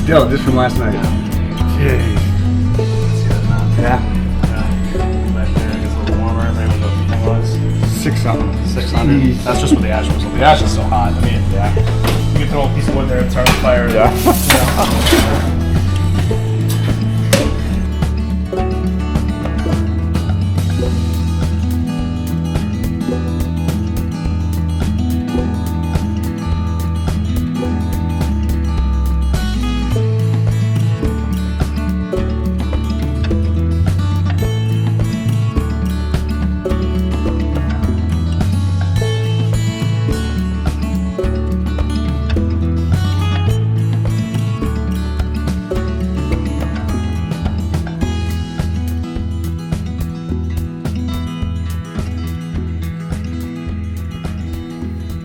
Still, just from last night. Jeez. Yeah. Right there, it gets a little warmer. Maybe what the thing was. 600. 600. That's just what the ash was. The ash is so hot. I mean, yeah. You can throw a piece of wood there and start a fire. Yeah.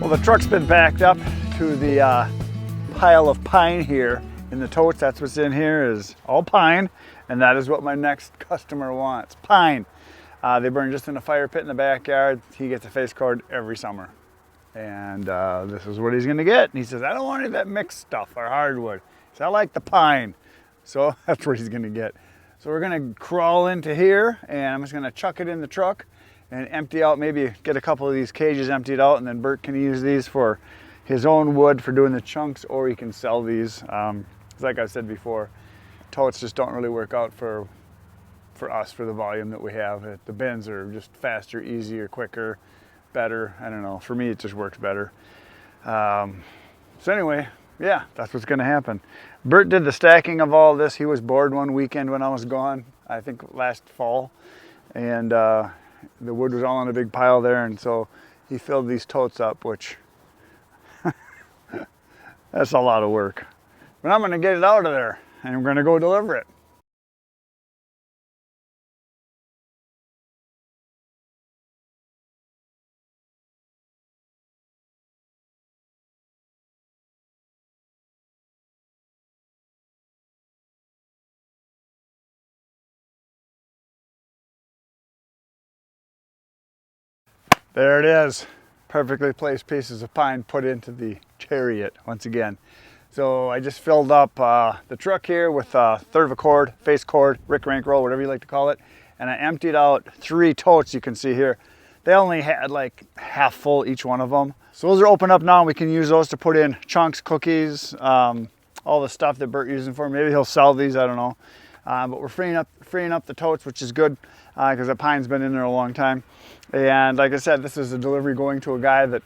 Well, the truck's been backed up to the pile of pine here in the totes. That's what's in here is all pine, and that is what my next customer wants, pine. They burn just in a fire pit in the backyard. He gets a face cord every summer, and this is what he's gonna get. And he says, I don't want any of that mixed stuff or hardwood. He says, I like the pine. So that's what he's gonna get. So we're gonna crawl into here, and I'm just gonna chuck it in the truck and empty out, maybe get a couple of these cages emptied out, and then Bert can use these for his own wood for doing the chunks, or he can sell these. Like I said before, totes just don't really work out for us, for the volume that we have. The bins are just faster, easier, quicker, better. I don't know, for me it just works better. So anyway, yeah, that's what's gonna happen. Bert did the stacking of all this. He was bored one weekend when I was gone, I think last fall, and the wood was all in a big pile there, and so he filled these totes up, which that's a lot of work. But I'm gonna get it out of there, and I'm gonna go deliver it. There it is. Perfectly placed pieces of pine put into the chariot once again. So I just filled up the truck here with a third of a cord, face cord, rick rank roll, whatever you like to call it. And I emptied out 3 totes you can see here. They only had like half full each one of them. So those are open up now, and we can use those to put in chunks, cookies, all the stuff that Bert using for. Maybe he'll sell these, I don't know. But we're freeing up the totes, which is good because the pine's been in there a long time. And like I said, this is a delivery going to a guy that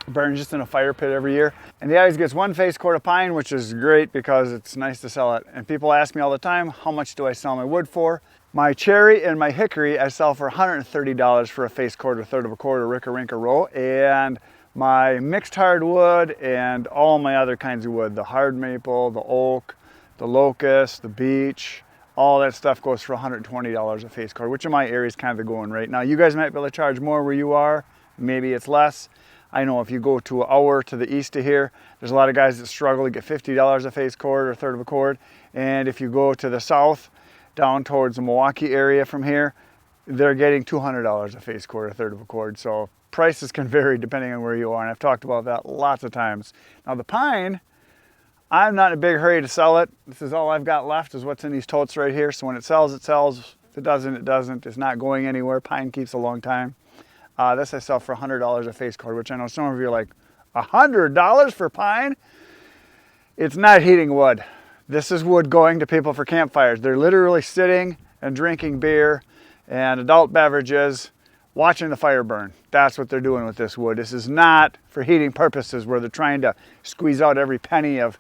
burns just in a fire pit every year. And he always gets 1 face cord of pine, which is great because it's nice to sell it. And people ask me all the time, how much do I sell my wood for? My cherry and my hickory I sell for $130 for a face cord, a third of a cord, a rick or rink or row. And my mixed hardwood and all my other kinds of wood, the hard maple, the oak, the locust, the beech, all that stuff goes for $120 a face cord, which in my area is kind of the going rate. Now you guys might be able to charge more where you are, maybe it's less. I know if you go to an hour to the east of here, there's a lot of guys that struggle to get $50 a face cord or a third of a cord. And if you go to the south, down towards the Milwaukee area from here, they're getting $200 a face cord, a third of a cord. So prices can vary depending on where you are, and I've talked about that lots of times. Now the pine, I'm not in a big hurry to sell it. This is all I've got left is what's in these totes right here. So when it sells, it sells. If it doesn't, it doesn't. It's not going anywhere. Pine keeps a long time. This I sell for $100 a face cord, which I know some of you are like, $100 for pine? It's not heating wood. This is wood going to people for campfires. They're literally sitting and drinking beer and adult beverages, watching the fire burn. That's what they're doing with this wood. This is not for heating purposes where they're trying to squeeze out every penny of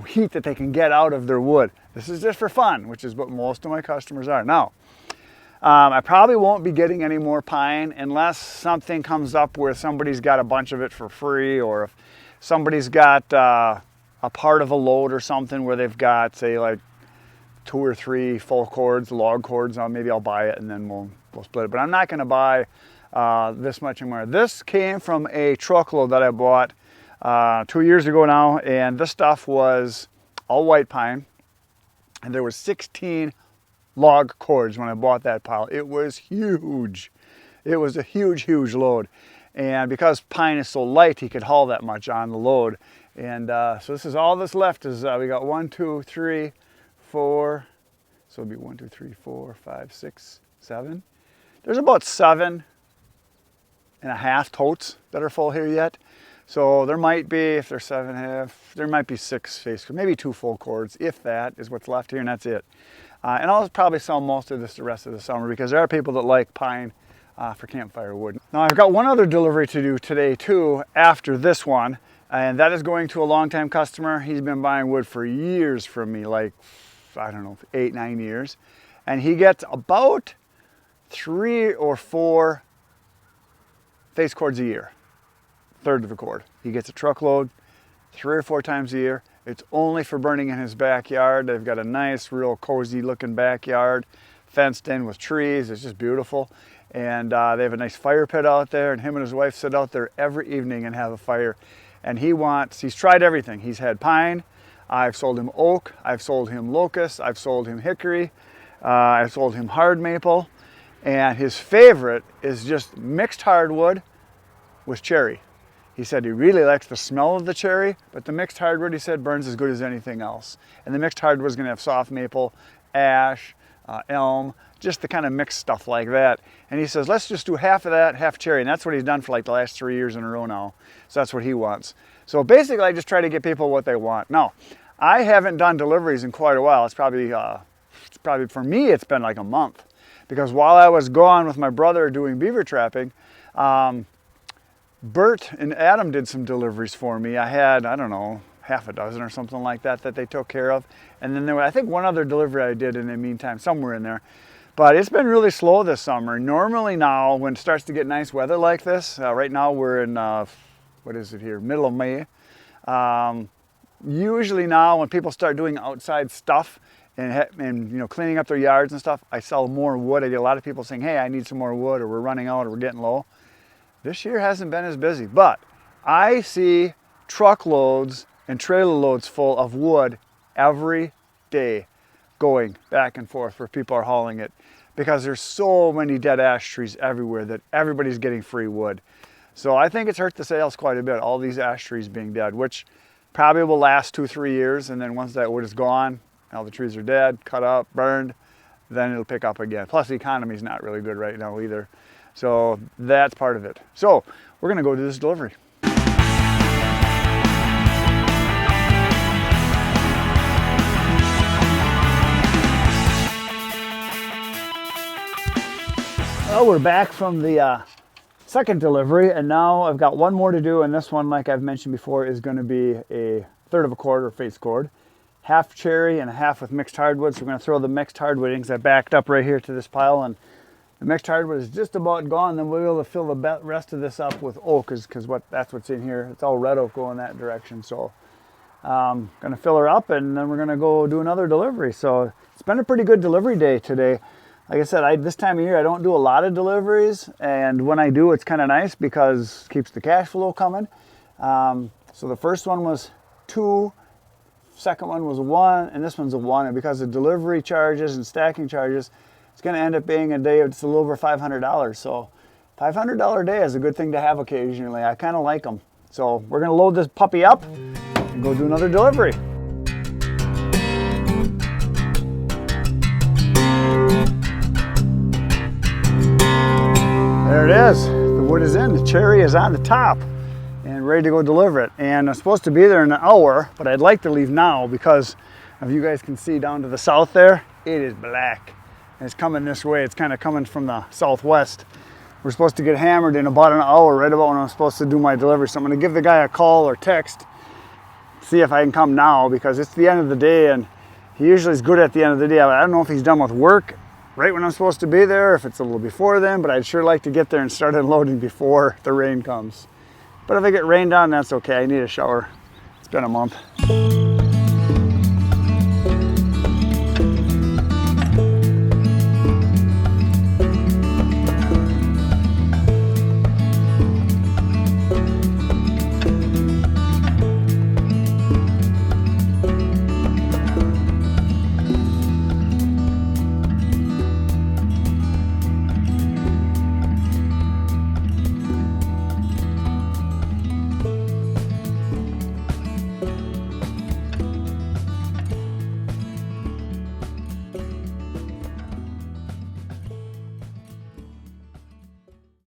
heat that they can get out of their wood. This is just for fun, which is what most of my customers are. Now, I probably won't be getting any more pine unless something comes up where somebody's got a bunch of it for free, or if somebody's got a part of a load or something where they've got, say, like 2 or 3 full cords, log cords. Maybe I'll buy it and then we'll split it. But I'm not going to buy this much anymore. This came from a truckload that I bought 2 years ago now, and this stuff was all white pine, and there was 16 log cords when I bought that pile. It was huge. It was a huge, huge load. And because pine is so light, he could haul that much on the load. And so this is all that's left is we got 1, 2, 3, 4. So it'll be 1, 2, 3, 4, 5, 6, 7. There's about 7.5 totes that are full here yet. So there might be, if there's 7.5, there might be 6 face cords, maybe 2 full cords, if that is what's left here, and that's it. And I'll probably sell most of this the rest of the summer because there are people that like pine for campfire wood. Now I've got one other delivery to do today too after this one, and that is going to a longtime customer. He's been buying wood for years from me, like, I don't know, 8, 9 years. And he gets about 3 or 4 face cords a year, third of a cord. He gets a truckload 3 or 4 times a year. It's only for burning in his backyard. They've got a nice, real cozy looking backyard, fenced in with trees. It's just beautiful. And they have a nice fire pit out there, and him and his wife sit out there every evening and have a fire. And he's tried everything. He's had pine, I've sold him oak, I've sold him locust, I've sold him hickory, I've sold him hard maple, and his favorite is just mixed hardwood with cherry. He said he really likes the smell of the cherry, but the mixed hardwood, he said, burns as good as anything else. And the mixed hardwood is going to have soft maple, ash, elm, just the kind of mixed stuff like that. And he says, let's just do half of that, half cherry. And that's what he's done for like the last 3 years in a row now. So that's what he wants. So basically, I just try to get people what they want. Now, I haven't done deliveries in quite a while. It's probably for me, it's been like a month. Because while I was gone with my brother doing beaver trapping, Bert and Adam did some deliveries for me. I had, I don't know, half a dozen or something like that they took care of. And then there was, I think, one other delivery I did in the meantime, somewhere in there. But it's been really slow this summer. Normally now, when it starts to get nice weather like this, right now we're in, what is it here, middle of May. Usually now when people start doing outside stuff and you know, cleaning up their yards and stuff, I sell more wood. I get a lot of people saying, hey, I need some more wood, or we're running out, or we're getting low. This year hasn't been as busy, but I see truckloads and trailer loads full of wood every day going back and forth where people are hauling it, because there's so many dead ash trees everywhere that everybody's getting free wood. So I think it's hurt the sales quite a bit, all these ash trees being dead, which probably will last 2-3 years. And then once that wood is gone, all the trees are dead, cut up, burned, then it'll pick up again. Plus the economy's not really good right now either. So that's part of it. So we're gonna go do this delivery. Well, we're back from the second delivery, and now I've got one more to do, and this one, like I've mentioned before, is going to be a third of a cord or face cord. Half cherry and a half with mixed hardwood. So we're going to throw the mixed hardwood in, because I backed up right here to this pile, and the mixed hardwood is just about gone. Then we'll be able to fill the rest of this up with oak, because that's what's in here. It's all red oak going that direction. So going to fill her up, and then we're going to go do another delivery. So it's been a pretty good delivery day today. Like I said, this time of year I don't do a lot of deliveries, and when I do, it's kind of nice because it keeps the cash flow coming. So the first one was 2, second one was 1, and this one's a 1. And because of delivery charges and stacking charges, it's going to end up being a day of just a little over $500. So $500 day is a good thing to have occasionally. I kind of like them. So we're going to load this puppy up and go do another delivery. There it is. The wood is in. The cherry is on the top and ready to go deliver it. And I'm supposed to be there in an hour, but I'd like to leave now because, if you guys can see down to the south there, it is black. And it's coming this way. It's kind of coming from the southwest. We're supposed to get hammered in about an hour, right about when I'm supposed to do my delivery. So I'm going to give the guy a call or text, see if I can come now, because it's the end of the day, and he usually is good at the end of the day. I don't know if he's done with work right when I'm supposed to be there, if it's a little before then, but I'd sure like to get there and start unloading before the rain comes. But if I get rained on, that's okay. I need a shower. It's been a month.